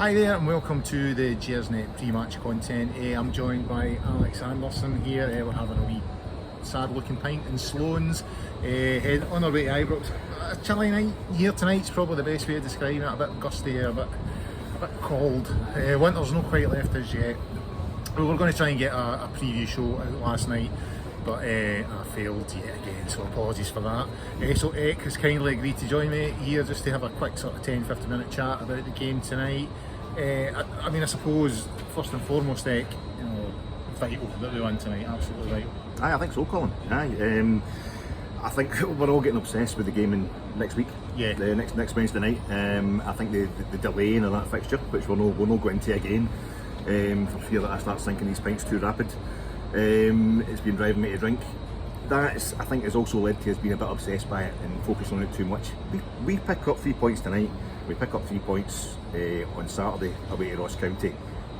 Hi there and welcome to the Gearsnet pre-match content. I'm joined by Alex Anderson here. We're having a wee sad looking pint in Sloan's. On our way to Ibrox. A chilly night here tonight's probably the best way to describe it. A bit gusty, a bit cold. Winter's not quite left us yet. We were going to try and get a preview show out last night, but I failed yet again, so apologies for that. So Ek has kindly agreed to join me here just to have a quick sort of 10-15 minute chat about the game tonight. I suppose first and foremost, Ek, vital that we won tonight, absolutely vital. I think so, Colin. I think we're all getting obsessed with the game next week. Yeah. Next Wednesday night. I think the delaying of that fixture, which we'll not go into again, for fear that I start sinking these pints too rapid. It's been driving me to drink. That I think has also led to us being a bit obsessed by it and focusing on it too much. We pick up 3 points tonight. We pick up 3 points on Saturday away to Ross County.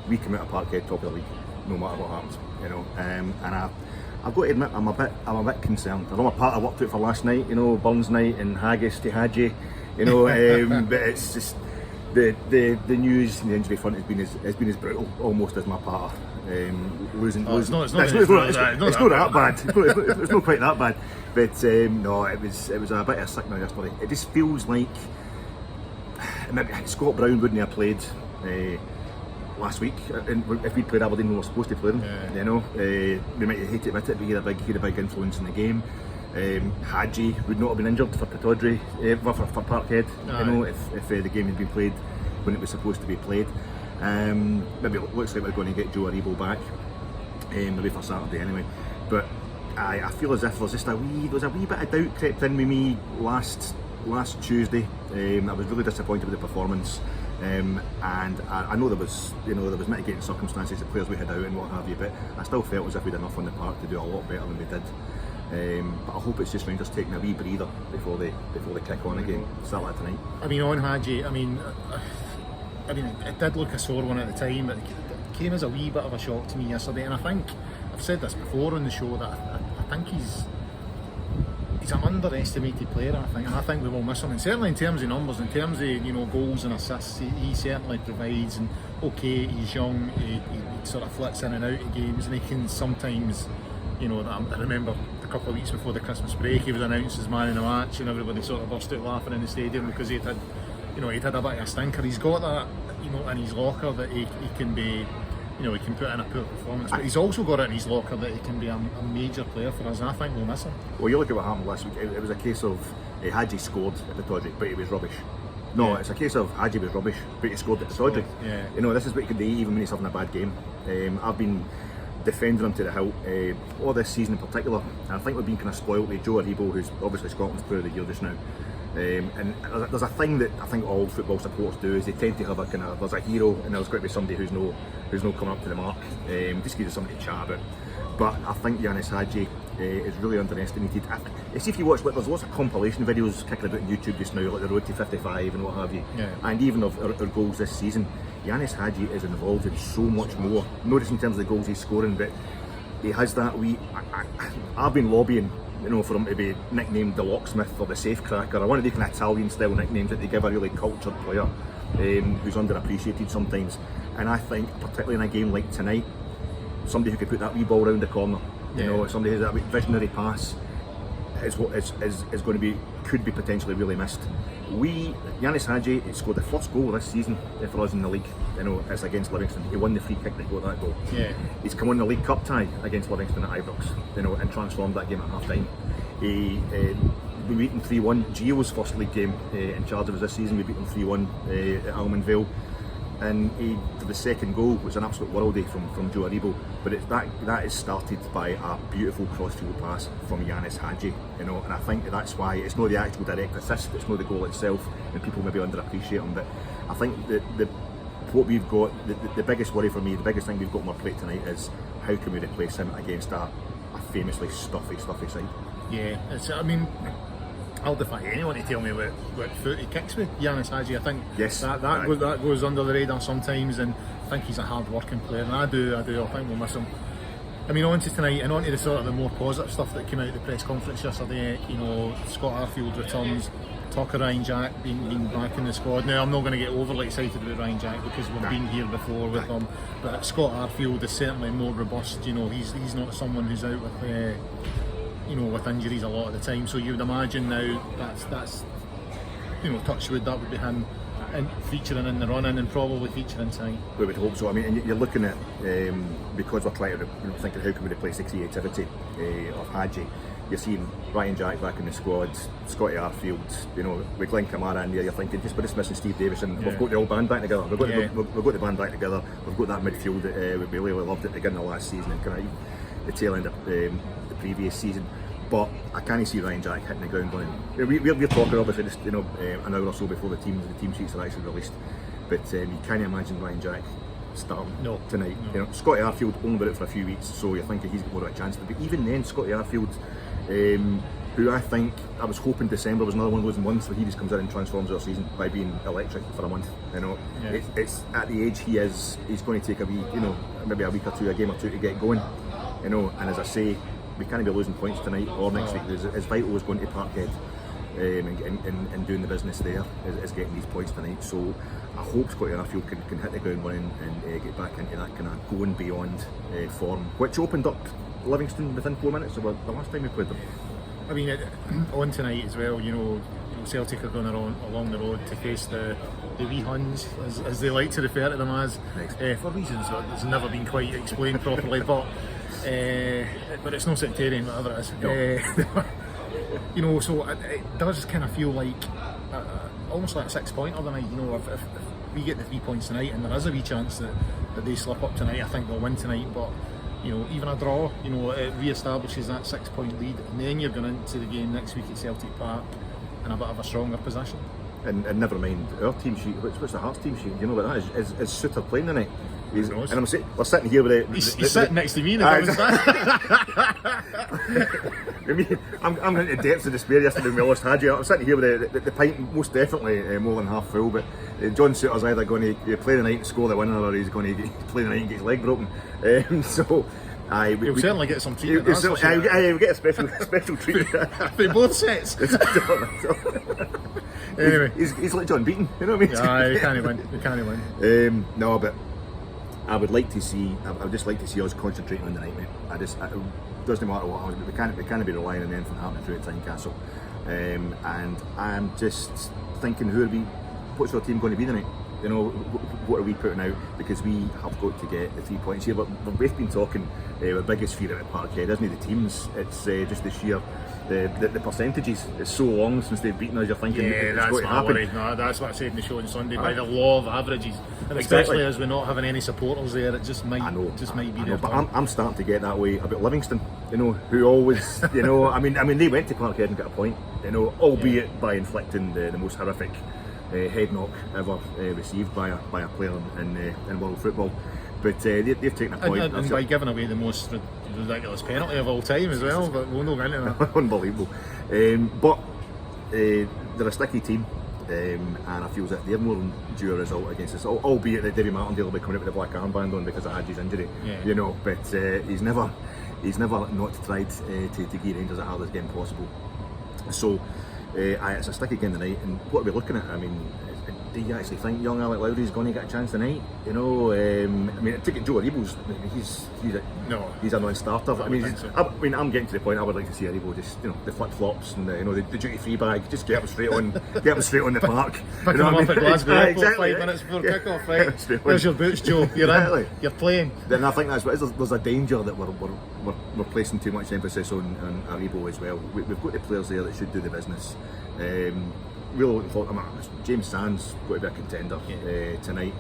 We come out of Parkhead top of the league, no matter what happens. And I've got to admit I'm a bit concerned. I know my partner worked out for last night, Burns night and haggis to Hadji, but it's just the news and the injury front has been as brutal almost as my partner. Losing. It's not that bad. It's not quite that bad. But no, it was a bit of a signal yesterday. It just feels like maybe Scott Brown wouldn't have played last week. And if we'd played Aberdeen, we were supposed to play them. Yeah. We might hate to admit it, but he had a big influence in the game. Hadji would not have been injured for Pittodrie, for Parkhead. If the game had been played when it was supposed to be played. Maybe it looks like we're going to get Joe Aribo back, maybe for Saturday anyway. But I feel as if there's a wee bit of doubt crept in with me last Tuesday. I was really disappointed with the performance, and I know there was mitigating circumstances, the players we had out and what have you, but I still felt as if we had enough on the park to do a lot better than we did. But I hope it's just Rangers taking a wee breather before they kick on again. Start like tonight. On Hadji, it did look a sore one at the time, but it came as a wee bit of a shock to me yesterday. And I think I've said this before on the show that I think he's an underestimated player. And I think we will miss him. And certainly in terms of numbers, in terms of goals and assists, he certainly provides. And okay, he's young, he sort of flits in and out of games, and he can sometimes. I remember a couple of weeks before the Christmas break, he was announced as man in the match, and everybody sort of burst out laughing in the stadium because he'd had a bit of a stinker. He's got that, in his locker that he can be, he can put in a poor performance, but he's also got it in his locker that he can be a major player for us, and I think we'll miss him. Well, you look at what happened last week. It was a case of Hadji scored at Pittodrie, but he was rubbish. No, yeah. It's a case of Hadji was rubbish, but he scored at Pittodrie. Yeah. This is what he can do even when he's having a bad game. I've been defending him to the hilt all this season in particular, and I think we've been kind of spoilt with Joe Aribo, who's obviously Scotland's player of the year just now. And there's a thing that I think all football supporters do is they tend to have a kind of, there's a hero and there's got to be somebody who's no coming up to the mark, just gives you something to chat about. But I think Yanis Hadji is really underestimated. See if you watch, there's lots of compilation videos kicking about on YouTube just now, like the road to 55 and what have you, and even of our goals this season. Yanis Hadji is involved in so much more, not just in terms of the goals he's scoring, but he has that I've been lobbying for him to be nicknamed the locksmith or the safecracker, or one of the kind of Italian style nicknames that they give a really cultured player who's underappreciated sometimes. And I think, particularly in a game like tonight, somebody who could put that wee ball round the corner, somebody who's that wee visionary pass is what is going to be, could be potentially really missed. Yanis Hadji scored the first goal this season for us in the league. It's against Livingston. He won the free kick that got that goal. Yeah. He's come on the League Cup tie against Livingston at Ibrox, and transformed that game at half time. We beat him 3-1. Gio's first league game in charge of us this season. We beat him 3-1 at Almond Vale. And for the second goal was an absolute worldie from Joe Aribo, but that is started by a beautiful crossfield pass from Yanis Hadji, and I think that's why it's not the actual direct assist, it's not the goal itself, and people maybe underappreciate him. But I think what we've got, the biggest worry for me, the biggest thing we've got on our plate tonight is how can we replace him against a famously stuffy side. Yeah, I'll defy anyone to tell me what foot he kicks with, Yanis Hadji. I think yes, that goes under the radar sometimes, and I think he's a hard working player, and I do. I think we'll miss him. I mean, on to tonight and on to the sort of the more positive stuff that came out of the press conference yesterday. You know, Scott Arfield returns, talk of Ryan Jack being back in the squad. Now, I'm not going to get overly excited about Ryan Jack because we've been here before with him, but Scott Arfield is certainly more robust. You know, he's not someone who's out with you know, with injuries a lot of the time. So you would imagine now that's you know, touch wood, that would be him featuring in the run-in and probably featuring tonight. We would hope so. I mean, and you're looking at, because we're trying to thinking how can we replace the creativity of Hadji. You're seeing Ryan Jack back in the squad, Scotty Arfield, you know, with Glenn Kamara in there. You're thinking we're just missing Steve Davis, and we've got the old band back together. We've got the band back together. We've got that midfield that we really loved at the beginning of last season and kind of the tail end of the previous season. But I can't see Ryan Jack hitting the ground running. We're talking obviously just, you know, an hour or so before the team sheets are actually released. But you can't imagine Ryan Jack starting tonight. No. You know, Scotty Arfield only been out for a few weeks, so you're thinking he's got more of a chance. But even then, Scotty Arfield, who I was hoping December was another one of those months where he just comes out and transforms our season by being electric for a month. You know, it's at the age he is, he's going to take a wee, you know, maybe a week or two, a game or two to get going. You know, and as I say, we can't be losing points tonight or next week. As vital as going to Parkhead and doing the business there is getting these points tonight. So I hope Scotty Arfield can hit the ground running and get back into that kind of going beyond form, which opened up Livingston within 4 minutes of the last time we played them. I mean, on tonight as well, you know, Celtic are going along the road to face the wee Huns, as they like to refer to them as, for reasons that's never been quite explained properly, but it's no sectarian, whatever it is. No. You know, so it does kind of feel like almost like a 6-pointer tonight. You know, if we get the 3 points tonight, and there is a wee chance that they slip up tonight, I think they'll win tonight. But you know, even a draw, you know, it re-establishes that 6-point lead, and then you're going into the game next week at Celtic Park in a bit of a stronger position. And never mind our team sheet. What's the Hearts team sheet? You know what that is? Is Suter playing tonight? And we're sitting here with it. He's sitting next to me now. I mean, I'm into the depths of despair yesterday when we lost Hadji. I'm sitting here with the pint most definitely more than half full, but John Suter's either going to play the night and score the winner, or he's going to play the night and get his leg broken. So he'll certainly get some treatment. He'll get a special treatment for both sets. Anyway, he's like John Beaton, you know what I mean? Yeah, we can't win. No, but I would like to see. I would just like to see us concentrating on the night, mate. It doesn't matter what happens. We can't be relying on anything happening through at Tynecastle. And I'm just thinking, what's our team going to be tonight? You know, what are we putting out? Because we have got to get the 3 points here. But we've been talking. Our biggest fear at Parkhead isn't it the teams? It's just the sheer the percentages. It's so long since they've beaten us. You're thinking, that's what my worry. No, that's what I said in the show on Sunday. By the law of averages, and especially as we're not having any supporters there, it just might be there. But I'm starting to get that way about Livingston. You know, who always, you know, I mean, they went to Parkhead and got a point. You know, albeit by inflicting the most horrific head knock ever received by a player in world football. But they've taken a point. And by giving away the most ridiculous penalty of all time as well, but we'll not get into that. Unbelievable. But they're a sticky team, and I feel that they're more than due a result against us, albeit that Davy Martindale will be coming out with a black armband on because of Hadji's injury. You know, but he's never not tried to give Rangers the hardest game possible. So it's a sticky game tonight, and what are we looking at? I mean, do you actually think young Alec Lowry's going to get a chance tonight? You know, I mean, take it, Joe Aribo's. He's a non-starter. I mean, I'm getting to the point. I would like to see Aribo just, you know, the flip flops and the duty-free bag. Just get him straight on the park. Pick him up at Glasgow Airport 5 minutes before kick-off. Right, there's your boots, Joe. You're in. You're playing. Then I think that's what it is. There's a danger that we're placing too much emphasis on Aribo as well. We've got the players there that should do the business. Really looking forward to James Sands got to be a contender tonight.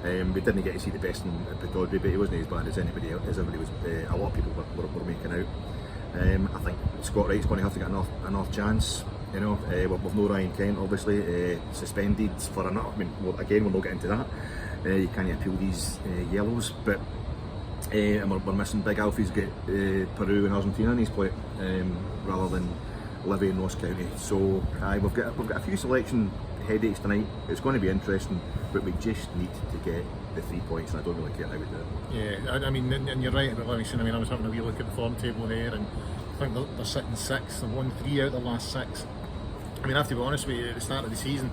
We didn't get to see the best in Pittodrie, but he wasn't as bad as anybody else. As everybody was, a lot of people were making out. I think Scott Wright's going to have to get another chance. You know, we've no Ryan Kent obviously suspended for another. I mean, again, we'll not get into that. You can't appeal these yellows, but and we're missing Big Alfie's got Peru and Argentina in his plate rather than Livy and Ross County. So we've got a few selection headaches tonight. It's going to be interesting, but we just need to get the 3 points, and I don't really care how we do it. Yeah, I mean, and you're right about Livingston. I mean, I was having a wee look at the form table there, and I think they're sitting 6th. They've won 3 out of the last 6. I mean, I have to be honest with you, at the start of the season,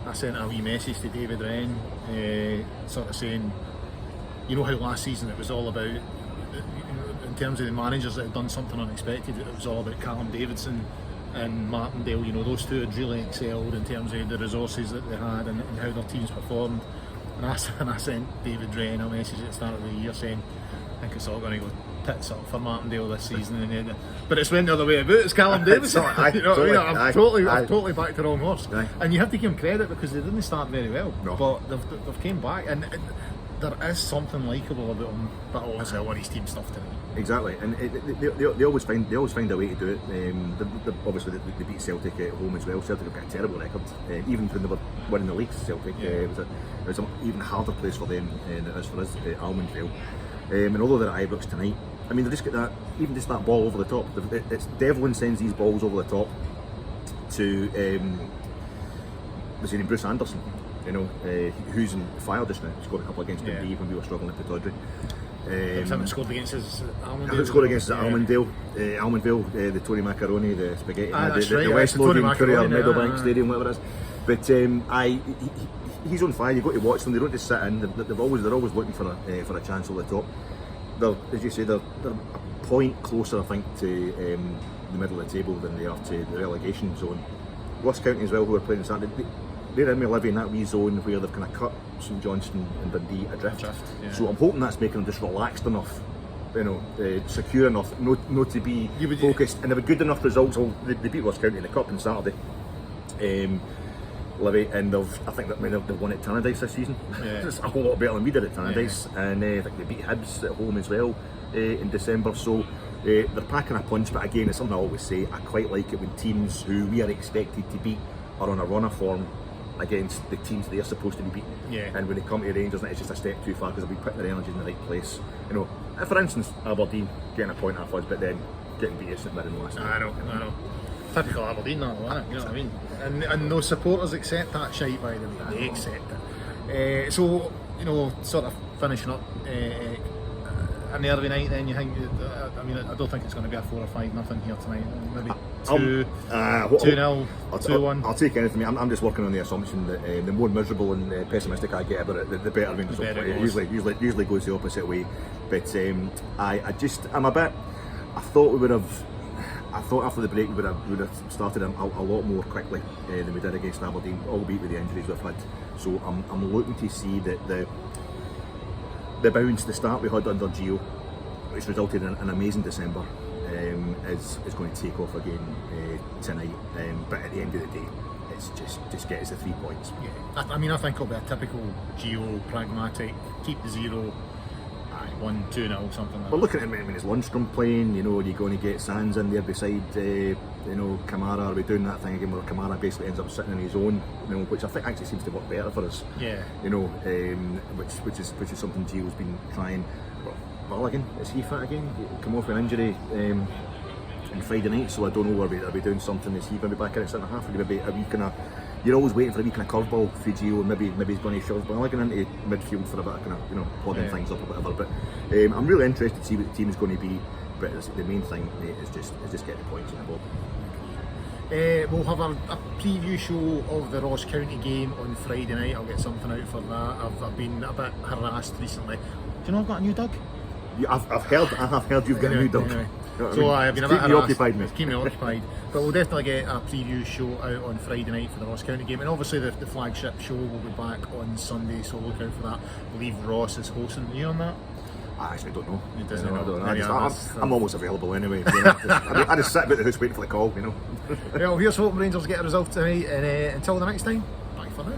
I sent a wee message to David Wren, sort of saying, you know how last season it was all about, in terms of the managers that had done something unexpected, it was all about Callum Davidson and Martindale. You know, those two had really excelled in terms of the resources that they had and how their teams performed. And I sent David Wren a message at the start of the year saying, I think it's all going to go tits up for Martindale this season, but it's went the other way about. It's Callum Davidson. You know what I mean? I'm totally back to the wrong horse. And you have to give him credit because they didn't start very well, but they've came back, and there is something likeable about him. But obviously, I want his team stuff tonight. Exactly, and they always find a way to do it. Obviously, they beat Celtic at home as well. Celtic have got a terrible record, even when they were winning the leagues. Celtic, it was an even harder place for them than it is for us, Almondvale. And although they're at Ibrox tonight, I mean, they just get that, even just that ball over the top. It's Devlin sends these balls over the top to was his name Bruce Anderson, you know, who's in fire just now. He scored a couple against Dundee when we were struggling at Pittodrie. Scored against his Almondale. Scored against Almondale, the Tony Macaroni, the spaghetti, the right, West Lothian Courier, Meadowbank Stadium, whatever it is. But he's on fire. You've got to watch them. They don't just sit in. They're always looking for a chance over the top. As you say, they're a point closer, I think, to the middle of the table than they are to the relegation zone. Ross County as well, who are playing on Saturday, they're in with Livy in that wee zone where they've kind of cut St Johnstone and Dundee adrift. So I'm hoping that's making them just relaxed enough, you know, secure enough, not to be focused, and they have good enough results. They beat Ross County in the Cup on Saturday. Livy, and I think they've won at Tannadice this season. It's a whole lot better than we did at Tannadice, and I think they beat Hibs at home as well in December. So they're packing a punch, but again, it's something I always say. I quite like it when teams who we are expected to beat are on a run of form against the teams they're supposed to be beating. And when they come to Rangers, it's just a step too far because they'll be putting their energy in the right place. You know, for instance, Aberdeen getting a point off us, but then getting beat at St Mirren last night. I know. Typical Aberdeen, that, isn't it? You know what I mean? And no supporters accept that shite, by the way. They accept it. So, you know, sort of finishing up a nervy night then, you think? I mean, I don't think it's going to be a 4 or 5 nothing here tonight. Maybe 2-0, 2-1. I'll take anything. I'm just working on the assumption that the more miserable and pessimistic I get about it, the better Rangers will play. It usually goes the opposite way. But I'm a bit. I thought after the break we would have started a lot more quickly than we did against Aberdeen, albeit with the injuries we've had. So I'm looking to see that the bounce, the start we had under Gio, which resulted in an amazing December, is going to take off again tonight. But at the end of the day, it's just get us the 3 points. I mean, I think it'll be a typical Gio, pragmatic, keep the 0. 1-2-0, something like that. But looking at him when it's Lundstrom playing, you know, you're going to get Sands in there beside, Kamara. Are we doing that thing again where Kamara basically ends up sitting on his own, you know, which I think actually seems to work better for us. You know, which is something Gio's been trying. Well, Balogun, is he fit again? Come off an injury on Friday night, so I don't know. Are we doing something? Is he going to be back in at centre half? Maybe a wee kind of. You're always waiting for a wee kind of curveball for Gio, and maybe he's going to shove Balogun into midfield for a bit of kind of, you know, plodding things up or whatever. But I'm really interested to see what the team is going to be. But the main thing is just get the points on the board. We'll have a preview show of the Ross County game on Friday night. I'll get something out for that. I've been a bit harassed recently. Do you know I've got a new dog? Yeah, I've heard you've got a new dog. Anyway. You know So I've been a bit occupied, mate. Keep me occupied. But we'll definitely get a preview show out on Friday night for the Ross County game, and obviously the flagship show will be back on Sunday, so look out for that. I believe Ross is hosting. Are you on that? I actually don't know. He doesn't know. I'm almost available anyway. You know? I just sit about the house waiting for the call, you know. Well, here's hoping Rangers get a result tonight, and until the next time, bye for now.